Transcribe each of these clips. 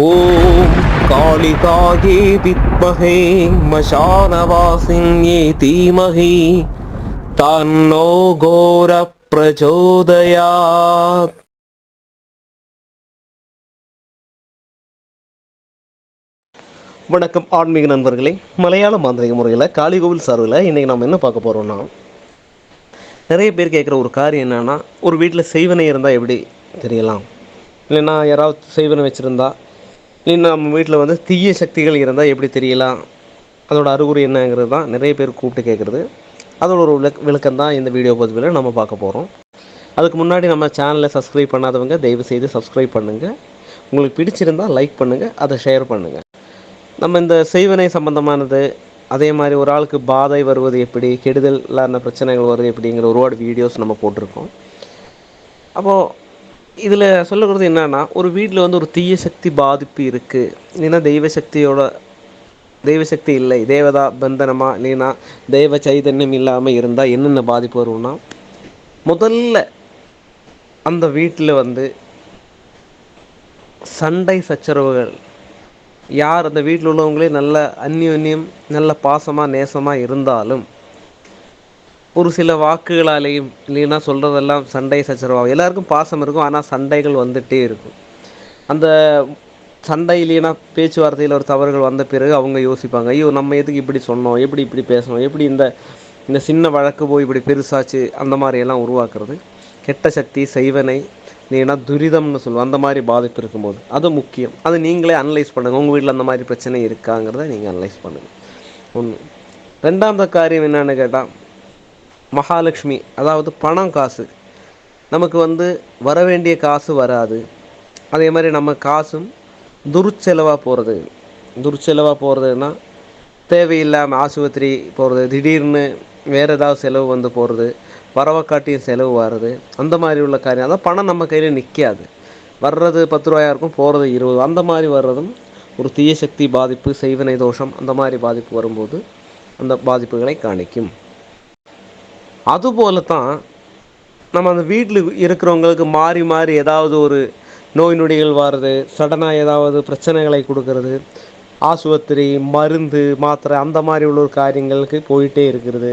ஓம் காளிகாயே வித்மஹே மசானவாசின்யே தீமஹி தன்னோ கோர பிரச்சோதயாத். வணக்கம் ஆன்மீக நண்பர்களே. மலையாள மாந்திரிக முறையில் காளிகோவில் சார்பில் இன்றைக்கி நம்ம என்ன பார்க்க போகிறோம்னா, நிறைய பேர் கேட்குற ஒரு காரியம் என்னென்னா, ஒரு வீட்டில் செய்வனை இருந்தால் எப்படி தெரியலாம், இல்லைன்னா யாராவது செய்வனை வச்சுருந்தா, இல்லைன்னா நம்ம வீட்டில் தீய சக்திகள் இருந்தால் எப்படி தெரியலாம், அதோட அறிகுறி என்னங்கிறது தான் நிறைய பேர் கூப்பிட்டு கேட்குறது. அதோட ஒரு விளக்கம் தான் இந்த வீடியோ பதிவில் நம்ம பார்க்க போகிறோம். அதுக்கு முன்னாடி நம்ம சேனலை சப்ஸ்கிரைப் பண்ணாதவங்க தயவுசெய்து சப்ஸ்கிரைப் பண்ணுங்கள். உங்களுக்கு பிடிச்சிருந்தால் லைக் பண்ணுங்கள், அதை ஷேர் பண்ணுங்கள். நம்ம இந்த செய்வனை சம்பந்தமானது, அதே மாதிரி ஒரு ஆளுக்கு பாதை வருவது எப்படி, கெடுதல் இல்லாத பிரச்சனைகள் வருவது எப்படிங்கிற ஒருபாடு வீடியோஸ் நம்ம போட்டிருக்கோம். அப்போது இதில் சொல்லுறது என்னென்னா, ஒரு வீட்டில் ஒரு தீய சக்தி பாதிப்பு இருக்குது, இல்லைன்னா தெய்வ சக்தி இல்லை, தேவதா பந்தனமாக இல்லைன்னா தெய்வ சைதன்யம் இல்லாமல் இருந்தால் என்னென்ன பாதிப்பு வரும்னா, முதல்ல அந்த வீட்டில் சண்டை சச்சரவுகள், யார் அந்த வீட்டில் உள்ளவங்களே நல்ல அந்யோன்யம் நல்ல பாசமாக நேசமாக இருந்தாலும் ஒரு சில வாக்குகளாலேயும் இல்லைன்னா சொல்கிறதெல்லாம் சண்டை சச்சரவாகும். எல்லாருக்கும் பாசம் இருக்கும், ஆனால் சண்டைகள் வந்துகிட்டே இருக்கும். அந்த சண்டை இல்லைன்னா பேச்சுவார்த்தையில் ஒரு தவறுகள் வந்த பிறகு அவங்க யோசிப்பாங்க, ஐயோ நம்ம எதுக்கு இப்படி சொன்னோம், எப்படி இப்படி பேசணும், எப்படி இந்த இந்த சின்ன வழக்கு போய் இப்படி பெருசாச்சு, அந்த மாதிரியெல்லாம் உருவாக்குறது கெட்ட சக்தி செய்வனை இல்லைன்னா துரிதம்னு சொல்லுவோம். அந்த மாதிரி பாதிப்பு இருக்கும்போது அது முக்கியம். அது நீங்களே அனலைஸ் பண்ணுங்கள். உங்கள் வீட்டில் அந்த மாதிரி பிரச்சனை இருக்காங்கிறத நீங்கள் அனலைஸ் பண்ணுங்கள். ஒன்று. ரெண்டாவது காரியம் என்னென்னு கேட்டால், மகாலட்சுமி, அதாவது பணம் காசு, நமக்கு வர வேண்டிய காசு வராது. அதே மாதிரி நம்ம காசும் துர்ச்செலவாக போகிறதுன்னா, தேவையில்லாமல் ஆஸ்பத்திரி போகிறது, திடீர்னு வேறு ஏதாவது செலவு போகிறது, வரவக்காட்டியும் செலவு வர்றது, அந்த மாதிரி உள்ள காரியம். அதான் பணம் நம்ம கையில் நிற்காது. வர்றது 10 ரூபாயாக இருக்கும், போகிறது 20. அந்த மாதிரி வர்றதும் ஒரு தீய சக்தி பாதிப்பு, செய்வனை தோஷம், அந்த மாதிரி பாதிப்பு வரும்போது அந்த பாதிப்புகளை காணிக்கும். அதுபோல தான் நம்ம அந்த வீட்டில் இருக்கிறவங்களுக்கு மாறி மாறி ஏதாவது ஒரு நோய் நொடிகள் வர்றது, சடனாக ஏதாவது பிரச்சனைகளை கொடுக்கறது, ஆஸ்பத்திரி மருந்து மாத்திரை அந்த மாதிரி உள்ள ஒரு காரியங்களுக்கு போயிட்டே இருக்கிறது.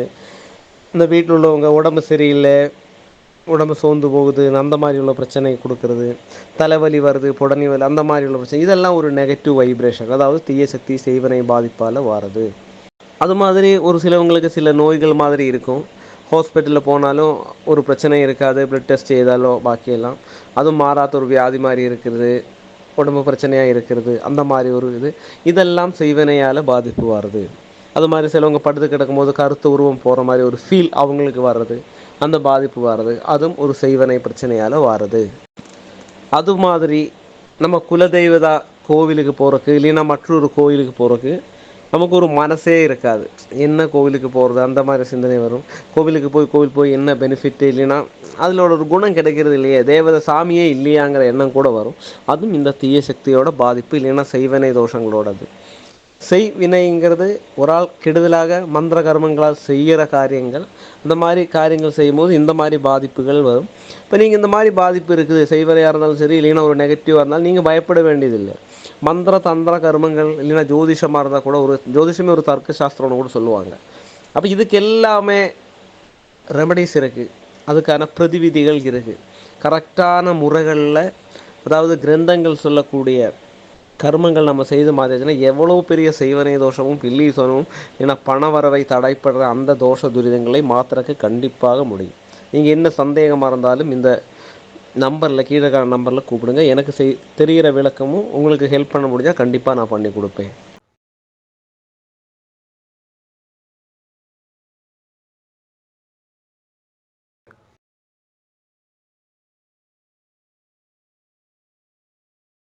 இந்த வீட்டில் உள்ளவங்க உடம்பு சரியில்லை, உடம்பு சோர்ந்து போகுது, அந்த மாதிரி உள்ள பிரச்சனை கொடுக்கறது, தலைவலி வருது, புடனி வலி, அந்த மாதிரி உள்ள பிரச்சனை, இதெல்லாம் ஒரு நெகட்டிவ் வைப்ரேஷன், அதாவது தீய சக்தி செய்வனை பாதிப்பால் வர்றது. அது மாதிரி ஒரு சிலவங்களுக்கு சில நோய்கள் மாதிரி இருக்கும். ஹாஸ்பிட்டலில் போனாலும் ஒரு பிரச்சனை இருக்காது, ப்ளட் டெஸ்ட் செய்தாலோ பாக்கியெல்லாம் அதுவும் மாறாத ஒரு வியாதி மாதிரி இருக்கிறது, உடம்பு பிரச்சனையாக இருக்கிறது, அந்த மாதிரி ஒரு இதெல்லாம் செய்வனையால் பாதிப்பு வருது. அது மாதிரி சிலவங்க படுத்து கிடக்கும்போது கருத்து உருவம் போகிற மாதிரி ஒரு ஃபீல் அவங்களுக்கு வர்றது, அந்த பாதிப்பு வர்றது, அதுவும் ஒரு செய்வனை பிரச்சனையால் வர்றது. அது மாதிரி நம்ம குலதெய்வதா கோவிலுக்கு போகிறக்கு, இல்லைன்னா மற்றொரு கோவிலுக்கு போகிறக்கு நமக்கு ஒரு மனசே இருக்காது. என்ன கோவிலுக்கு போகிறது, அந்த மாதிரி சிந்தனை வரும். கோவில் போய் என்ன பெனிஃபிட், இல்லைன்னா அதில் ஒரு குணம் கிடைக்கிறது இல்லையே, தேவதை சாமியே இல்லையாங்கிற எண்ணம் கூட வரும். அதுவும் இந்த தீய சக்தியோட பாதிப்பு, இல்லைன்னா செய்வனை தோஷங்களோடது. செய்வினைங்கிறது ஒரு ஆள் கெடுதலாக மந்திர கர்மங்களால் செய்கிற காரியங்கள். இந்த மாதிரி காரியங்கள் செய்யும்போது இந்த மாதிரி பாதிப்புகள் வரும். இப்போ நீங்கள் இந்த மாதிரி பாதிப்பு இருக்குது, செய்வனையாக இருந்தாலும் சரி, இல்லைன்னா ஒரு நெகட்டிவாக இருந்தாலும் நீங்கள் பயப்பட வேண்டியதில்லை. மந்திர தந்திர கர்மங்கள் இல்லைன்னா ஜோதிஷமாக இருந்தால் கூட, ஒரு ஜோதிஷமே ஒரு தர்க்க சாஸ்திரம்னு கூட சொல்லுவாங்க. அப்போ இதுக்கு எல்லாமே ரெமடிஸ் இருக்குது, அதுக்கான பிரதிவிதிகள் இருக்குது. கரெக்டான முறைகளில், அதாவது கிரந்தங்கள் சொல்லக்கூடிய கர்மங்கள் நம்ம செய்து மாதிரிச்சுன்னா எவ்வளோ பெரிய செய்வனை தோஷமும் பில்லீசனமும் ஏன்னா பண வரவை தடைப்படுற அந்த தோஷ துரிதங்களை மாத்திரக்கு கண்டிப்பாக முடியும். நீங்கள் என்ன சந்தேகமாக இருந்தாலும் இந்த நம்பரில், கீழே நம்பரில் கூப்பிடுங்க. எனக்கு தெரிகிற விளக்கமும் உங்களுக்கு ஹெல்ப் பண்ண முடிஞ்சால் கண்டிப்பாக நான் பண்ணி கொடுப்பேன்.